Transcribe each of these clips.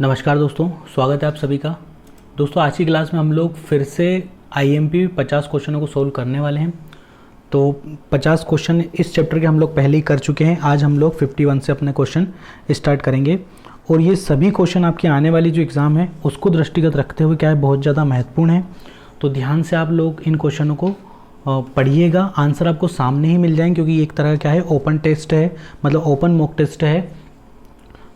नमस्कार दोस्तों, स्वागत है आप सभी का। दोस्तों आज की क्लास में हम लोग फिर से आईएमपी 50 क्वेश्चनों को सोल्व करने वाले हैं। तो 50 क्वेश्चन इस चैप्टर के हम लोग पहले ही कर चुके हैं। आज हम लोग 51 से अपने क्वेश्चन स्टार्ट करेंगे और ये सभी क्वेश्चन आपकी आने वाली जो एग्ज़ाम है उसको दृष्टिगत रखते हुए क्या है, बहुत ज़्यादा महत्वपूर्ण है। तो ध्यान से आप लोग इन क्वेश्चनों को पढ़िएगा। आंसर आपको सामने ही मिल जाएंगे क्योंकि एक तरह का क्या है, ओपन टेस्ट है, मतलब ओपन मॉक टेस्ट है।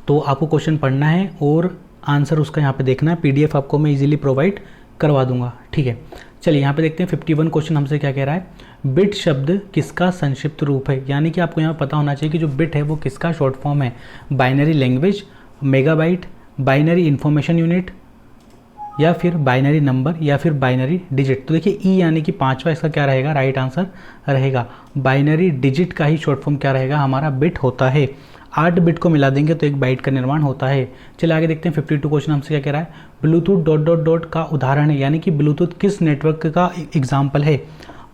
तो आपको क्वेश्चन पढ़ना है और आंसर उसका यहाँ पे देखना है। पीडीएफ आपको मैं इजीली प्रोवाइड करवा दूंगा, ठीक है। चलिए यहाँ पे देखते हैं 51 क्वेश्चन हमसे क्या कह रहा है। बिट शब्द किसका संक्षिप्त रूप है, यानी कि आपको यहाँ पता होना चाहिए कि जो बिट है वो किसका शॉर्ट फॉर्म है। Binary language, megabyte, binary information unit, या फिर बाइनरी नंबर, या फिर बाइनरी डिजिट। तो देखिए ई यानी कि पांचवा इसका क्या रहेगा, राइट आंसर रहेगा। बाइनरी डिजिट का ही शॉर्ट फॉर्म क्या रहेगा, हमारा बिट होता है। 8 बिट को मिला देंगे तो एक बाइट का निर्माण होता है। चलिए आगे देखते हैं 52 क्वेश्चन हमसे क्या कह रहा है। ब्लूटूथ डॉट डॉट डॉट का उदाहरण है, यानी कि ब्लूटूथ किस नेटवर्क का एग्जाम्पल है।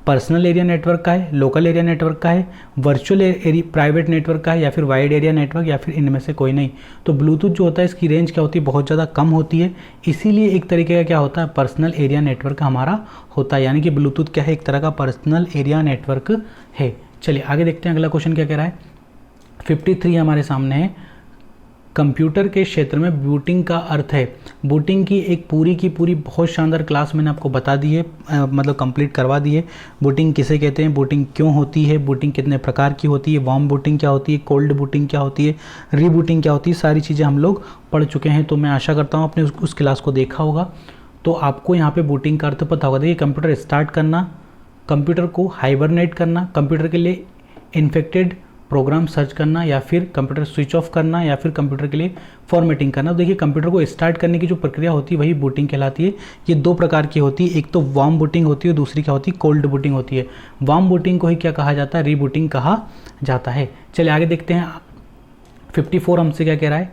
पर्सनल एरिया नेटवर्क का है, लोकल एरिया नेटवर्क का है, वर्चुअल एरिया प्राइवेट नेटवर्क का है, या फिर वाइड एरिया नेटवर्क, या फिर इनमें से कोई नहीं। तो ब्लूटूथ जो होता है इसकी रेंज क्या होती है, बहुत ज़्यादा कम होती है, इसीलिए एक तरीके का क्या होता है, पर्सनल एरिया नेटवर्क हमारा होता है। यानी कि ब्लूटूथ क्या है, एक तरह का पर्सनल एरिया नेटवर्क है। चलिए आगे देखते हैं अगला क्वेश्चन क्या कह रहा है। 53 हमारे सामने है। कंप्यूटर के क्षेत्र में बूटिंग का अर्थ है। बूटिंग की एक पूरी की पूरी बहुत शानदार क्लास मैंने आपको बता दी है, मतलब कंप्लीट करवा दी है। बूटिंग किसे कहते हैं, बूटिंग क्यों होती है, बूटिंग कितने प्रकार की होती है, वार्म बूटिंग क्या होती है, कोल्ड बूटिंग क्या होती है, रीबूटिंग क्या होती है, सारी चीज़ें हम लोग पढ़ चुके हैं। तो मैं आशा करता हूँ आपने उस क्लास को देखा होगा, तो आपको यहाँ पे बूटिंग का अर्थ पता होगा। देखिए कंप्यूटर स्टार्ट करना, कंप्यूटर को हाइबरनेट करना, कंप्यूटर के लिए इन्फेक्टेड प्रोग्राम सर्च करना, या फिर कंप्यूटर स्विच ऑफ करना, या फिर कंप्यूटर के लिए फॉर्मेटिंग करना। तो देखिए कंप्यूटर को स्टार्ट करने की जो प्रक्रिया होती है वही बूटिंग कहलाती है। ये दो प्रकार की होती है, एक तो वार्म बूटिंग होती है, दूसरी क्या होती है, कोल्ड बूटिंग होती है। वार्म बूटिंग को ही क्या कहा जाता है, रीबूटिंग कहा जाता है। चलिए आगे देखते हैं 54 हमसे क्या कह रहा है।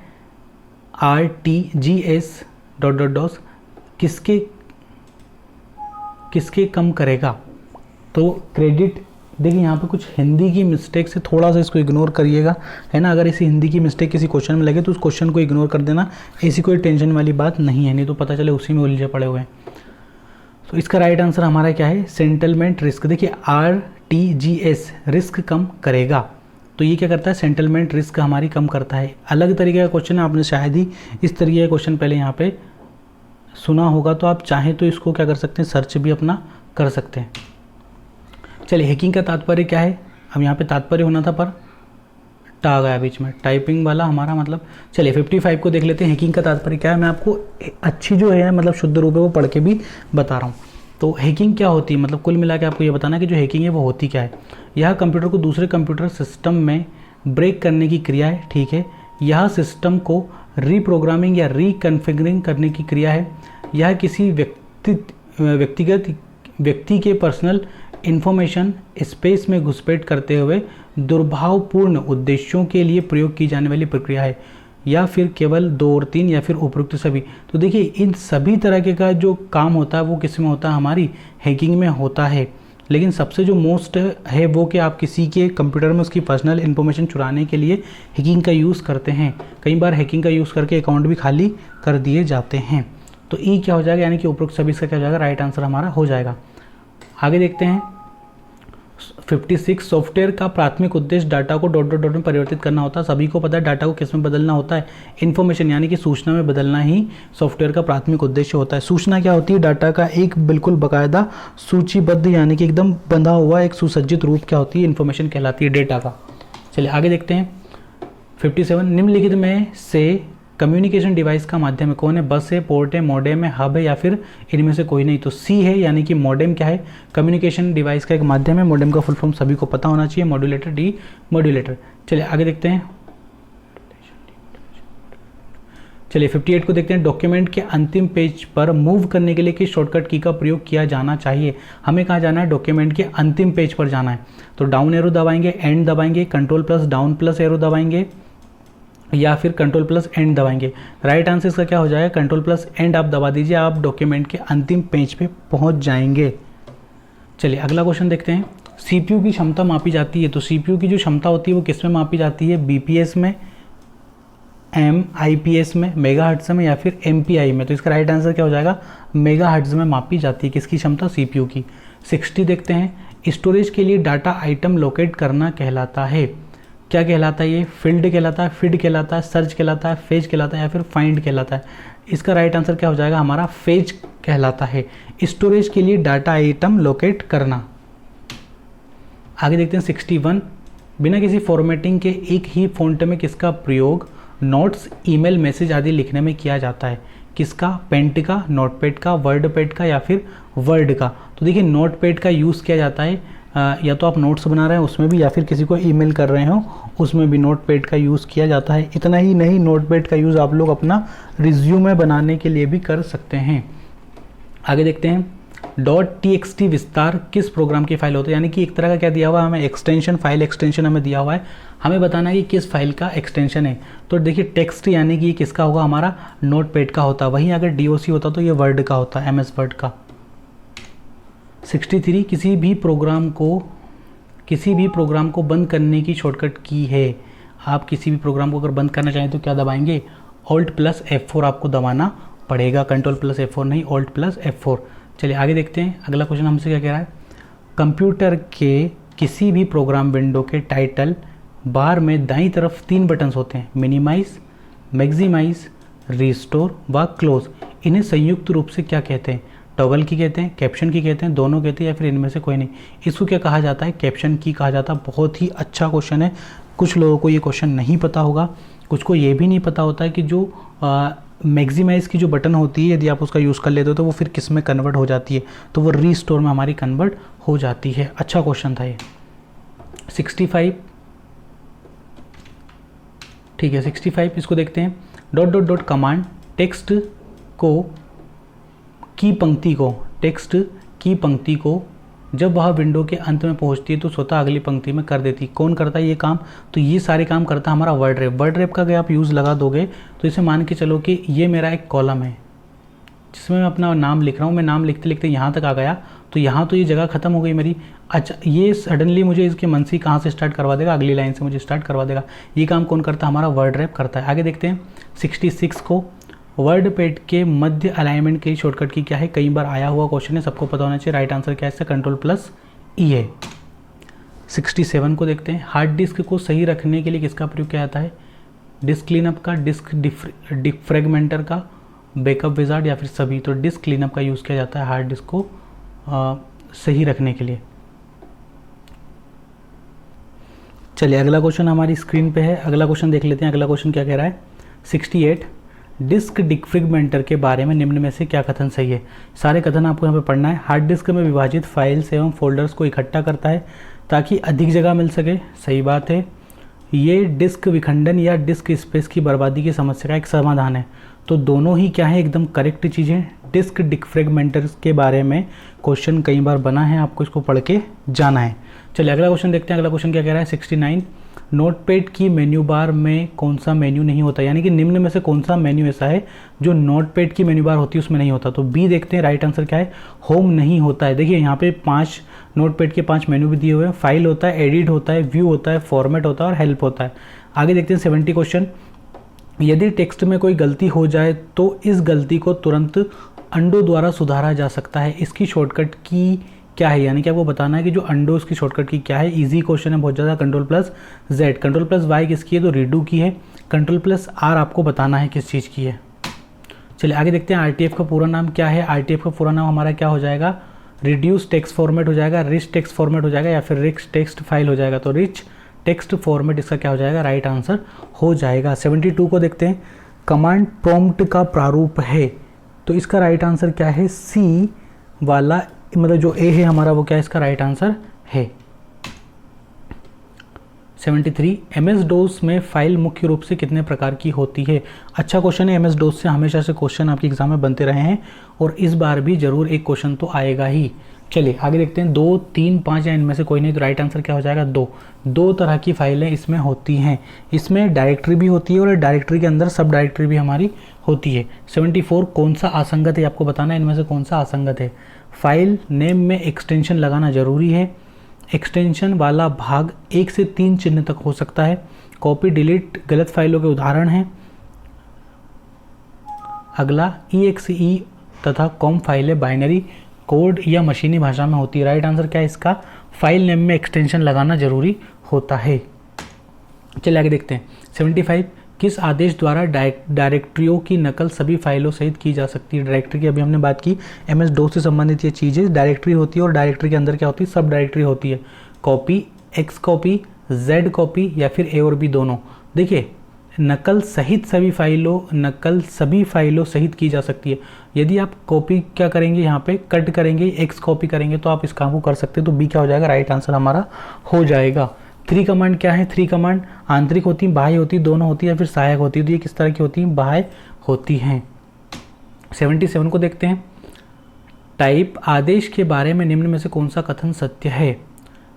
RTGS डॉट डॉट डॉट किसके कम करेगा। तो क्रेडिट, देखिए यहाँ पे कुछ हिंदी की मिस्टेक से थोड़ा सा इसको इग्नोर करिएगा, है ना। अगर इसी हिंदी की मिस्टेक किसी क्वेश्चन में लगे तो उस क्वेश्चन को इग्नोर कर देना, ऐसी कोई टेंशन वाली बात नहीं है, नहीं तो पता चले उसी में उलझे पड़े हुए हैं। तो इसका राइट आंसर हमारा क्या है, सेटलमेंट रिस्क। देखिए RTGS रिस्क कम करेगा, तो ये क्या करता है, सेटलमेंट रिस्क हमारी कम करता है। अलग तरीके का क्वेश्चन है, आपने शायद ही इस तरीके का क्वेश्चन पहले यहाँ पे सुना होगा, तो आप चाहें तो इसको क्या कर सकते हैं, सर्च भी अपना कर सकते हैं। चलिए हैकिंग का तात्पर्य क्या है, अब यहाँ पे तात्पर्य होना था पर टा गया बीच में, टाइपिंग वाला हमारा मतलब। चलिए 55 को देख लेते हैं, हैकिंग का तात्पर्य क्या है। मैं आपको अच्छी जो है मतलब शुद्ध रूप है वो पढ़ के भी बता रहा हूँ। तो हैकिंग क्या होती है, मतलब कुल मिला के आपको ये बताना कि जो हैकिंग है वो होती क्या है। यह कंप्यूटर को दूसरे कंप्यूटर सिस्टम में ब्रेक करने की क्रिया है, ठीक है। यह सिस्टम को रीप्रोग्रामिंग या रीकन्फिगरिंग करने की क्रिया है। यह किसी व्यक्ति के पर्सनल इंफॉर्मेशन स्पेस में घुसपैठ करते हुए दुर्भावपूर्ण उद्देश्यों के लिए प्रयोग की जाने वाली प्रक्रिया है, या फिर केवल 2 और 3, या फिर उपरोक्त सभी। तो देखिए इन सभी तरह के का जो काम होता है वो किस में होता है, हमारी हैकिंग में होता है। लेकिन सबसे जो मोस्ट है वो कि आप किसी के कंप्यूटर में उसकी पर्सनल इन्फॉर्मेशन चुराने के लिए हैकिंग का यूज़ करते हैं। कई बार हैकिंग का यूज़ करके अकाउंट भी खाली कर दिए जाते हैं। तो ई क्या हो जाएगा, यानी कि उपरोक्त सभी इसका क्या हो जाएगा, राइट आंसर हमारा हो जाएगा। आगे देखते हैं 56 सॉफ्टवेयर का प्राथमिक उद्देश्य data co dot dot dot में परिवर्तित करना होता है। सभी को पता है डाटा को किस में बदलना होता है, इन्फॉर्मेशन यानी कि सूचना में बदलना ही सॉफ्टवेयर का प्राथमिक उद्देश्य होता है। सूचना क्या होती है, डाटा का एक बिल्कुल बाकायदा सूचीबद्ध यानी कि एकदम बंधा हुआ एक सुसज्जित रूप क्या होती है, इन्फॉर्मेशन कहलाती है डेटा का। चलिए आगे देखते हैं 57 निम्नलिखित में से कम्युनिकेशन डिवाइस का माध्यम है कौन है। बस है, पोर्ट है, मॉडेम है, हब है, या फिर इनमें से कोई नहीं। तो सी है, यानी कि मॉडेम क्या है, कम्युनिकेशन डिवाइस का एक माध्यम है। मॉडेम का फुल फॉर्म सभी को पता होना चाहिए, मॉड्यूलेटर, डी मॉड्यूलेटर। चलिए आगे देखते हैं, चलिए 58 को देखते हैं। डॉक्यूमेंट के अंतिम पेज पर मूव करने के लिए किस शॉर्टकट की का प्रयोग किया जाना चाहिए। हमें कहाँ जाना है, डॉक्यूमेंट के अंतिम पेज पर जाना है। तो डाउन एरो दबाएंगे, एंड दबाएंगे, control plus down plus arrow दबाएंगे, या फिर कंट्रोल प्लस एंड दबाएंगे। राइट आंसर इसका क्या हो जाएगा, कंट्रोल प्लस एंड आप दबा दीजिए, आप डॉक्यूमेंट के अंतिम पेज पे पहुंच जाएंगे। चलिए अगला क्वेश्चन देखते हैं। सीपीयू की क्षमता मापी जाती है, तो सीपीयू की जो क्षमता होती है वो किस में मापी जाती है, बीपीएस में, MIPS में, मेगाहर्ट्ज़ में, या फिर MPI में। तो इसका राइट आंसर क्या हो जाएगा, मेगाहर्ट्ज़ में मापी जाती है किसकी क्षमता, CPU की। 60 देखते हैं, स्टोरेज के लिए डाटा आइटम लोकेट करना कहलाता है, क्या कहलाता है ये, फील्ड कहलाता है, फीड कहलाता है, सर्च कहलाता है, फेज कहलाता है, या फिर फाइंड कहलाता है। इसका राइट आंसर क्या हो जाएगा हमारा, फेज कहलाता है, स्टोरेज के लिए डाटा आइटम लोकेट करना। आगे देखते हैं 61, बिना किसी फॉर्मेटिंग के एक ही फ़ॉन्ट में किसका प्रयोग नोट्स, ईमेल, मैसेज आदि लिखने में किया जाता है, किसका, पेंट का, नोटपैड का, वर्डपैड का, या फिर वर्ड का। तो देखिए नोटपैड का यूज़ किया जाता है, या तो आप नोट्स बना रहे हैं उसमें भी, या फिर किसी को ईमेल कर रहे हो उसमें भी नोटपैड का यूज़ किया जाता है। इतना ही नहीं, नोटपैड का यूज़ आप लोग अपना रिज्यूमे बनाने के लिए भी कर सकते हैं। आगे देखते हैं, .txt विस्तार किस प्रोग्राम की फाइल होती है, यानी कि एक तरह का क्या दिया हुआ है हमें, एक्सटेंशन, फाइल एक्सटेंशन हमें दिया हुआ है, हमें बताना है कि किस फाइल का एक्सटेंशन है। तो देखिए टेक्स्ट यानी कि ये किसका होगा, हमारा नोटपैड का होता है, वहीं अगर DOC होता तो ये वर्ड का होता है, MS वर्ड का। 63, किसी भी प्रोग्राम को बंद करने की शॉर्टकट की है। आप किसी भी प्रोग्राम को अगर बंद करना चाहें तो क्या दबाएंगे, Alt+F4 आपको दबाना पड़ेगा, Ctrl+F4 नहीं, Alt+F4। चलिए आगे देखते हैं, अगला क्वेश्चन हमसे क्या कह रहा है, कंप्यूटर के किसी भी प्रोग्राम विंडो के टाइटल बार में दाईं तरफ 3 बटन्स होते हैं, मिनिमाइज, मैक्सिमाइज, रिस्टोर व क्लोज। इन्हें संयुक्त रूप से क्या कहते हैं, टॉगल की कहते हैं, कैप्शन की कहते हैं, दोनों कहते हैं, या फिर इनमें से कोई नहीं। इसको क्या कहा जाता है, कैप्शन की कहा जाता है। बहुत ही अच्छा क्वेश्चन है, कुछ लोगों को ये क्वेश्चन नहीं पता होगा, कुछ को ये भी नहीं पता होता है कि जो मैक्सिमाइज़ की जो बटन होती है यदि आप उसका यूज़ कर लेते हो तो वो फिर किस में कन्वर्ट हो जाती है, तो वो रीस्टोर में हमारी कन्वर्ट हो जाती है। अच्छा क्वेश्चन था ये। 65, ठीक है 65, इसको देखते हैं, ... कमांड टेक्स्ट की पंक्ति को जब वह विंडो के अंत में पहुंचती है तो स्वतः अगली पंक्ति में कर देती है। कौन करता है ये काम, तो ये सारे काम करता है हमारा वर्ड रैप। वर्ड रैप का अगर आप यूज़ लगा दोगे तो इसे मान के चलो कि ये मेरा एक कॉलम है जिसमें मैं अपना नाम लिख रहा हूँ, मैं नाम लिखते लिखते यहाँ तक आ गया, तो यहाँ तो ये जगह ख़त्म हो गई मेरी। अच्छा, ये सडनली मुझे इसके मन से कहाँ से स्टार्ट करवा देगा, अगली लाइन से मुझे स्टार्ट करवा देगा। ये काम कौन करता है, हमारा वर्ड रैप करता है। आगे देखते हैं 66 को, वर्ड पैड के मध्य अलाइनमेंट की शॉर्टकट की क्या है, कई बार आया हुआ क्वेश्चन है, सबको पता होना चाहिए। राइट आंसर क्या है इसका, Ctrl+E है। 67 को देखते हैं, हार्ड डिस्क को सही रखने के लिए किसका प्रयोग किया जाता है, डिस्क क्लीनअप का, डिस्क डिफ्रेगमेंटर का, बैकअप विजार्ड, या फिर सभी। तो डिस्क क्लीनअप का यूज़ किया जाता है हार्ड डिस्क को सही रखने के लिए। चलिए अगला क्वेश्चन हमारी स्क्रीन पे है, अगला क्वेश्चन देख लेते हैं। अगला क्वेश्चन क्या कह रहा है, 68, डिस्क डिफ्रेगमेंटर के बारे में निम्न में से क्या कथन सही है। सारे कथन आपको यहाँ पे पढ़ना है। हार्ड डिस्क में विभाजित फाइल्स एवं फोल्डर्स को इकट्ठा करता है ताकि अधिक जगह मिल सके, सही बात है। ये डिस्क विखंडन या डिस्क स्पेस की बर्बादी की समस्या का एक समाधान है, तो दोनों ही क्या है, एकदम करेक्ट चीज़ें। डिस्क डिफ्रेगमेंटर्स के बारे में क्वेश्चन कई बार बना है, आपको इसको पढ़ के जाना है। चलिए अगला क्वेश्चन देखते हैं। अगला क्वेश्चन क्या कह रहा है, 69, नोटपैड की मेन्यू बार में कौन सा मेन्यू नहीं होता, यानी कि निम्न में से कौन सा मेन्यू ऐसा है जो नोटपैड की मेन्यू बार होती है उसमें नहीं होता। तो बी देखते हैं, राइट आंसर क्या है, होम नहीं होता है। देखिए यहाँ पे 5 नोटपैड के 5 मेन्यू भी दिए हुए हैं, फाइल होता है, एडिट होता है, व्यू होता है, फॉर्मेट होता है और हेल्प होता है। आगे देखते हैं 70 क्वेश्चन, यदि टेक्स्ट में कोई गलती हो जाए तो इस गलती को तुरंत अंडो द्वारा सुधारा जा सकता है, इसकी शॉर्टकट की क्या है, यानी कि आपको बताना है कि जो अंडो उसकी शॉर्टकट की क्या है। इजी क्वेश्चन है बहुत ज़्यादा। Ctrl+Z, Ctrl+Y किसकी है, तो रीडू की है। Ctrl+R आपको बताना है किस चीज़ की है। चलिए आगे देखते हैं, RTF का पूरा नाम क्या है। RTF का पूरा नाम हमारा क्या हो जाएगा, रिड्यूस टेक्स्ट फॉर्मेट हो जाएगा, रिच टेक्स्ट फॉर्मेट हो जाएगा, या फिर रिच टेक्स्ट फाइल हो जाएगा। तो रिच टेक्स्ट फॉर्मेट इसका क्या हो जाएगा, राइट आंसर हो जाएगा। 72 को देखते हैं, कमांड प्रॉम्प्ट का प्रारूप है, तो इसका राइट आंसर क्या है, सी वाला, मतलब जो ए है हमारा वो क्या है, इसका राइट आंसर है। 73, MS DOS में फाइल मुख्य रूप से कितने प्रकार की होती है। अच्छा क्वेश्चन है, MS DOS से हमेशा से क्वेश्चन आपके एग्जाम में बनते रहे हैं और इस बार भी जरूर एक क्वेश्चन तो आएगा ही। चलिए आगे देखते हैं, 2, 3, 5 या इनमें से कोई नहीं, तो राइट आंसर क्या हो जाएगा, 2। 2 तरह की फाइलें इसमें होती हैं, इसमें डायरेक्टरी भी होती है और डायरेक्टरी के अंदर सब डायरेक्टरी भी हमारी होती है। 74, कौन सा असंगत है, आपको बताना है इनमें से कौन सा असंगत है। फाइल नेम में एक्सटेंशन लगाना जरूरी है, एक्सटेंशन वाला भाग 1 से 3 चिन्ह तक हो सकता है, कॉपी डिलीट गलत फाइलों के उदाहरण हैं, अगला EXE तथा कॉम फाइलें बाइनरी कोड या मशीनी भाषा में होती है। राइट आंसर क्या है इसका? फाइल नेम में एक्सटेंशन लगाना जरूरी होता है। चलिए आगे देखते हैं। 75 किस आदेश द्वारा डायरेक्टरियों की नकल सभी फाइलों सहित की जा सकती है? डायरेक्टरी की अभी हमने बात की, MS DOS से संबंधित ये चीज़ें डायरेक्टरी होती है और डायरेक्टरी के अंदर क्या होती है? सब डायरेक्टरी होती है। Copy, X copy, Z copy या फिर A और B दोनों। देखिए नकल सहित सभी फाइलों सहित की जा सकती है। यदि आप कॉपी क्या करेंगे, यहाँ पे कट करेंगे, X कॉपी करेंगे तो आप इस काम को कर सकते हैं। तो B क्या हो जाएगा? राइट आंसर हमारा हो जाएगा। 3 कमांड क्या है? 3 कमांड आंतरिक होती है, बाह्य होती है, दोनों होती है या फिर सहायक होती है। तो ये किस तरह की होती है? बाह्य होती हैं। 77 को देखते हैं। टाइप आदेश के बारे में निम्न में से कौन सा कथन सत्य है?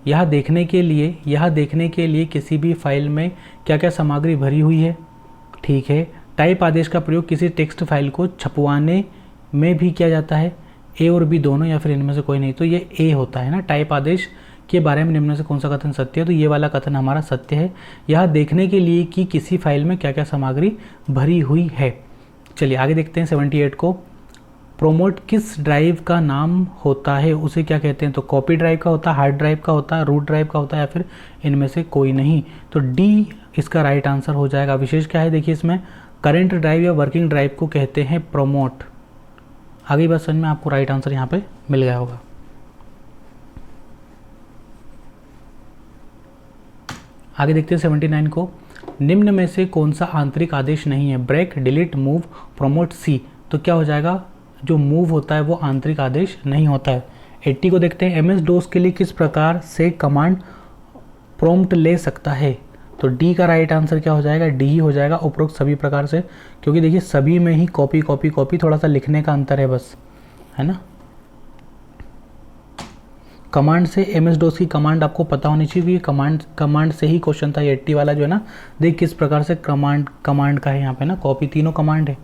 यह देखने के लिए किसी भी फाइल में क्या क्या सामग्री भरी हुई है। ठीक है। टाइप आदेश का प्रयोग किसी टेक्स्ट फाइल को छपवाने में भी किया जाता है। A और B दोनों या फिर इनमें से कोई नहीं। तो ये A होता है ना। टाइप आदेश के बारे में निम्न में से कौन सा कथन सत्य है? तो ये वाला कथन हमारा सत्य है। यह देखने के लिए कि किसी फाइल में क्या क्या सामग्री भरी हुई है। चलिए आगे देखते हैं 78 को। प्रोमोट किस ड्राइव का नाम होता है? उसे क्या कहते हैं? तो कॉपी ड्राइव का होता है, हार्ड ड्राइव का होता है, रूट ड्राइव का होता है या फिर इनमें से कोई नहीं। तो D इसका राइट आंसर हो जाएगा। विशेष क्या है देखिए इसमें? करंट ड्राइव या वर्किंग ड्राइव को कहते हैं प्रोमोट। आगे बात समझ में आपको राइट आंसर यहाँ पे मिल गया होगा। आगे देखते हैं 79 को। निम्न में से कौन सा आंतरिक आदेश नहीं है? ब्रेक, डिलीट, मूव, प्रोमोट, सी। तो क्या हो जाएगा? जो मूव होता है वो आंतरिक आदेश नहीं होता है। 80 को देखते हैं। MS DOS के लिए किस प्रकार से कमांड प्रॉम्प्ट ले सकता है? तो D का राइट आंसर क्या हो जाएगा? D ही हो जाएगा, उपरोक्त सभी प्रकार से। क्योंकि देखिए सभी में ही कॉपी कॉपी कॉपी, थोड़ा सा लिखने का अंतर है बस, है ना। कमांड से MS DOS की कमांड आपको पता होनी चाहिए। कमांड से ही क्वेश्चन था ये 80 वाला जो है ना। देख किस प्रकार से कमांड का है यहाँ पे ना, कॉपी तीनों कमांड है।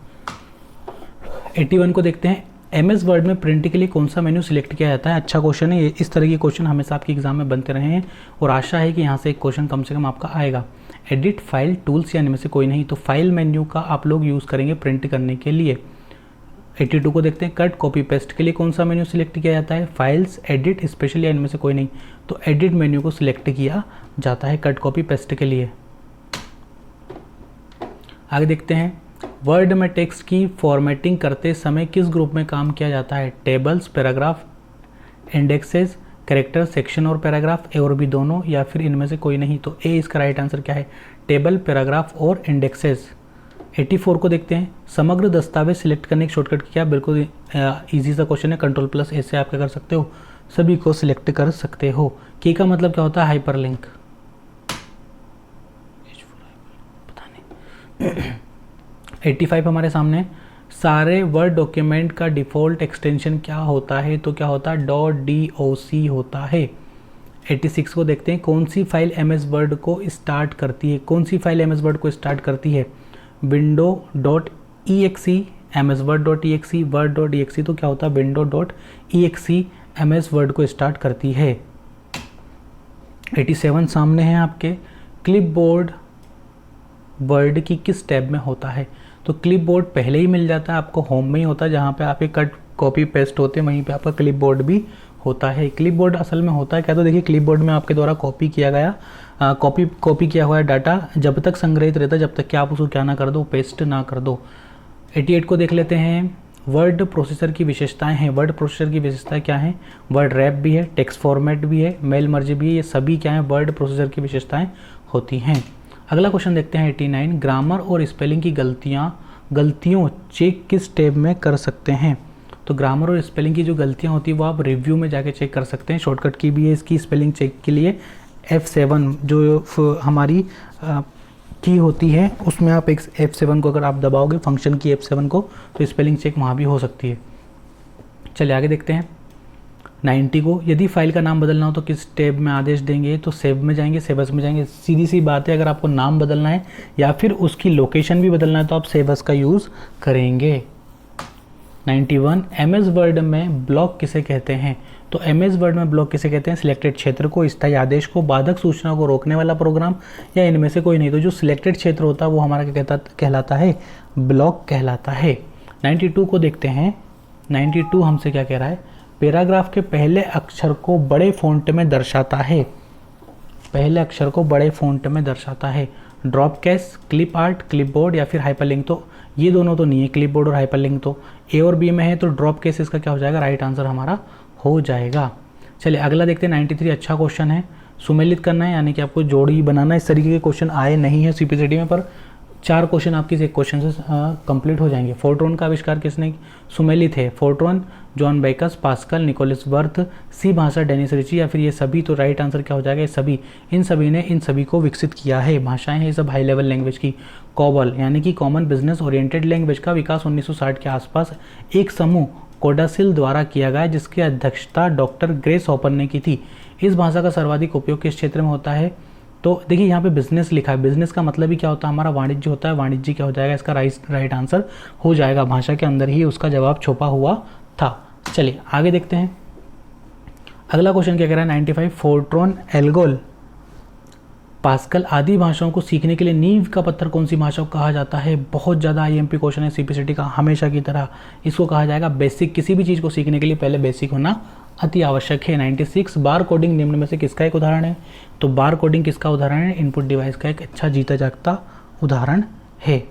81 को देखते हैं। MS वर्ड में प्रिंट के लिए कौन सा मेन्यू सिलेक्ट किया जाता है? अच्छा क्वेश्चन है ये। इस तरह के क्वेश्चन हमेशा आपके एग्जाम में बनते रहे हैं और आशा है कि यहाँ से एक क्वेश्चन कम से कम आपका आएगा। एडिट, फाइल, टूल्स या इनमें से कोई नहीं। तो फाइल मेन्यू का आप लोग यूज़ करेंगे प्रिंट करने के लिए। 82 को देखते हैं। कट, कॉपी, पेस्ट के लिए कौन सा मेन्यू सिलेक्ट किया जाता है? फाइल्स, एडिट, स्पेशल या इनमें से कोई नहीं। तो एडिट मेन्यू को सिलेक्ट किया जाता है कट, कॉपी, पेस्ट के लिए। आगे देखते हैं। वर्ड में टेक्स्ट की फॉर्मेटिंग करते समय किस ग्रुप में काम किया जाता है? Tables, paragraph, indexes, character, section और पैराग्राफ, ए और बी दोनों या फिर इनमें से कोई नहीं। तो ए इसका राइट आंसर क्या है? टेबल, पैराग्राफ और इंडेक्सेस। 84 को देखते हैं। समग्र दस्तावेज सिलेक्ट करने की शॉर्टकट क्या? बिल्कुल इजी सा क्वेश्चन है। Ctrl+A से आप क्या कर सकते हो? सभी को सिलेक्ट कर सकते हो। की का मतलब क्या होता है? हाइपरलिंक। पता नहीं। 85 हमारे सामने। सारे वर्ड डॉक्यूमेंट का डिफ़ॉल्ट एक्सटेंशन क्या होता है? तो क्या होता है? .doc होता है। 86 को देखते हैं। कौन सी फाइल MS वर्ड को स्टार्ट करती है? कौन सी फाइल MS वर्ड को स्टार्ट करती है? window.exe, msword.exe, word.exe। तो क्या होता है? window.exe MS वर्ड को स्टार्ट करती है। 87 सामने है आपके। क्लिपबोर्ड वर्ड की किस टैब में होता है? तो क्लिपबोर्ड पहले ही मिल जाता है आपको, होम में ही होता है, जहाँ पे आपके कट, कॉपी, पेस्ट होते हैं वहीं पे आपका क्लिपबोर्ड भी होता है। क्लिपबोर्ड असल में होता है क्या? तो देखिए क्लिपबोर्ड में आपके द्वारा कॉपी किया गया कॉपी किया हुआ है डाटा जब तक संग्रहित रहता है, जब तक कि आप उसको क्या ना कर दो, पेस्ट ना कर दो। 88 को देख लेते हैं। वर्ड प्रोसेसर की विशेषताएं हैं। वर्ड प्रोसेसर की विशेषताएं क्या हैं? वर्ड रैप भी है, टेक्स्ट फॉर्मेट भी है, मेल मर्ज भी है। ये सभी क्या है? वर्ड प्रोसेसर की विशेषताएं होती हैं। अगला क्वेश्चन देखते हैं 89। ग्रामर और स्पेलिंग की गलतियों चेक किस टैब में कर सकते हैं? तो ग्रामर और स्पेलिंग की जो गलतियां होती है वो आप रिव्यू में जाके चेक कर सकते हैं। शॉर्टकट की भी है इसकी स्पेलिंग चेक के लिए। F7 जो हमारी की होती है उसमें आप एक F7 को अगर आप दबाओगे, फंक्शन की F7 को, तो स्पेलिंग चेक वहाँ भी हो सकती है। चलिए आगे देखते हैं 90 को। यदि फाइल का नाम बदलना हो तो किस टैब में आदेश देंगे? तो सेव में जाएंगे, सेवस में जाएंगे। सीधी सी बात है, अगर आपको नाम बदलना है या फिर उसकी लोकेशन भी बदलना है तो आप सेवस का यूज़ करेंगे। 91। MS वर्ड में ब्लॉक किसे कहते हैं? तो MS वर्ड में ब्लॉक किसे कहते हैं? सिलेक्टेड क्षेत्र को, स्थायी आदेश को, बाधक सूचना को रोकने वाला प्रोग्राम या इनमें से कोई नहीं। तो जो सिलेक्टेड क्षेत्र होता है वो हमारा क्या कहलाता है? ब्लॉक कहलाता है। 92 को देखते हैं। 92 हमसे क्या कह रहा है, पैराग्राफ के पहले अक्षर को बड़े फ़ॉन्ट में दर्शाता है, पहले अक्षर को बड़े फ़ॉन्ट में दर्शाता है। Drop cash, clip art, clipboard या फिर हाइपरलिंक, तो ये दोनों तो नहीं है, क्लिपबोर्ड और हाइपरलिंक तो ए और बी में है, तो ड्रॉप कैश इसका क्या हो जाएगा, राइट आंसर हमारा हो जाएगा। चलिए अगला देखते हैं 93। अच्छा क्वेश्चन है, सुमेलित करना है यानी कि आपको जोड़ी बनाना है। इस तरीके के क्वेश्चन आए नहीं है सीपीसीटी में, पर 4 क्वेश्चन आपकी एक क्वेश्चन से कंप्लीट हो जाएंगे। फोर्ट्रॉन का आविष्कार किसने, सुमेलित है, Fortran, John Backus, Pascal, Niklaus Wirth, C भाषा डेनिस रिची या फिर ये सभी, तो राइट आंसर क्या हो जाएगा, ये सभी, इन सभी ने इन सभी को विकसित किया है। भाषाएं हैं ये सब हाई लेवल लैंग्वेज की। कॉबल यानी कि कॉमन बिजनेस ओरिएंटेड लैंग्वेज का विकास 1960 के आसपास एक समूह कोडासिल द्वारा किया गया, जिसकी अध्यक्षता डॉक्टर ग्रेस हॉपर ने की थी। इस भाषा का सर्वाधिक उपयोग किस क्षेत्र में होता है, तो देखिए यहाँ पे बिजनेस लिखा है, बिजनेस का मतलब ही क्या होता है, हमारा वाणिज्य होता है। वाणिज्य क्या हो जाएगा, इसका राइट आंसर हो जाएगा, भाषा के अंदर ही उसका जवाब छुपा हुआ था। चलिए आगे देखते हैं। अगला क्वेश्चन क्या कह रहा है 95। फोर्ट्रॉन, एल्गोल, पास्कल आदि भाषाओं को सीखने के लिए नींव का पत्थर कौन सी भाषा को कहा जाता है। बहुत ज़्यादा आईएमपी क्वेश्चन है सीपीसीटी का, हमेशा की तरह इसको कहा जाएगा बेसिक। किसी भी चीज़ को सीखने के लिए पहले बेसिक होना अति आवश्यक है। 96। बार कोडिंग निम्न में से किसका एक उदाहरण है, तो बार कोडिंग किसका उदाहरण है, इनपुट डिवाइस का एक अच्छा जीता जागता उदाहरण है।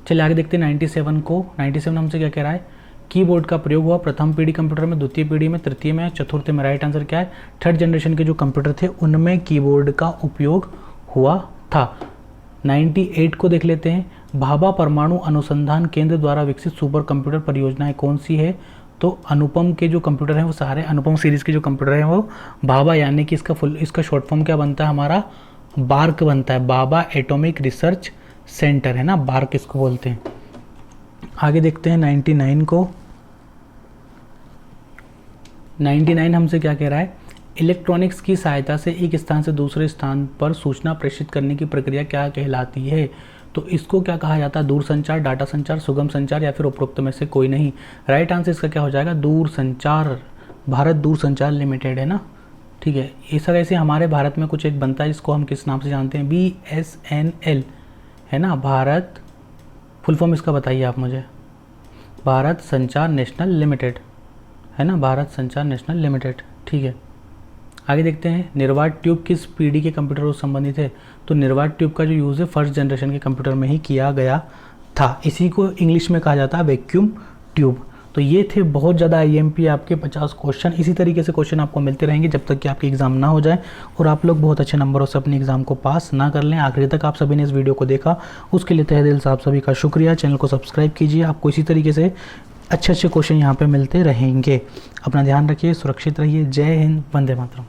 चलिए आगे देखते हैं 97 को। 97 हमसे क्या कह रहा है, कीबोर्ड का प्रयोग हुआ प्रथम पीढ़ी कंप्यूटर में, द्वितीय पीढ़ी में, तृतीय में, चतुर्थ में। राइट आंसर क्या है, थर्ड जनरेशन के जो कंप्यूटर थे उनमें कीबोर्ड का उपयोग हुआ था। 98 को देख लेते हैं। भाभा परमाणु अनुसंधान केंद्र द्वारा विकसित सुपर कंप्यूटर परियोजनाएं कौन सी है, तो अनुपम के जो कंप्यूटर हैं वो सारे, अनुपम सीरीज़ के जो कंप्यूटर हैं वो भाभा, यानी कि इसका शॉर्ट फॉर्म क्या बनता है, हमारा बार्क बनता है, भाभा एटॉमिक रिसर्च सेंटर है ना, बार्क इसको बोलते हैं। आगे देखते हैं 99 को। 99 हमसे क्या कह रहा है, इलेक्ट्रॉनिक्स की सहायता से एक स्थान से दूसरे स्थान पर सूचना प्रेषित करने की प्रक्रिया क्या कहलाती है, तो इसको क्या कहा जाता है, दूरसंचार, डाटा संचार, सुगम संचार या फिर उपरोक्त में से कोई नहीं। राइट आंसर इसका क्या हो जाएगा, दूरसंचार, भारत दूरसंचार लिमिटेड है ना, ठीक है। इस तरह से हमारे भारत में कुछ एक बनता है जिसको हम किस नाम से जानते हैं, BSNL है ना, भारत, फुल फॉर्म इसका बताइए आप मुझे, भारत संचार नेशनल लिमिटेड है ना, भारत संचार नेशनल लिमिटेड, ठीक है। आगे देखते हैं, निर्वात ट्यूब किस पीढ़ी के कंप्यूटर से संबंधित है, तो निर्वात ट्यूब का जो यूज़ है फर्स्ट जनरेशन के कंप्यूटर में ही किया गया था। इसी को इंग्लिश में कहा जाता है वैक्यूम ट्यूब। तो ये थे बहुत ज़्यादा आईएमपी आपके 50 क्वेश्चन। इसी तरीके से क्वेश्चन आपको मिलते रहेंगे जब तक कि आपकी एग्ज़ाम ना हो जाए और आप लोग बहुत अच्छे नंबरों से अपनी एग्ज़ाम को पास ना कर लें। आखिर तक आप सभी ने इस वीडियो को देखा, उसके लिए तहे दिल से आप सभी का शुक्रिया। चैनल को सब्सक्राइब कीजिए, आपको इसी तरीके से अच्छे अच्छे क्वेश्चन यहाँ पे मिलते रहेंगे। अपना ध्यान रखिए, सुरक्षित रहिए। जय हिंद, वंदे मातरम।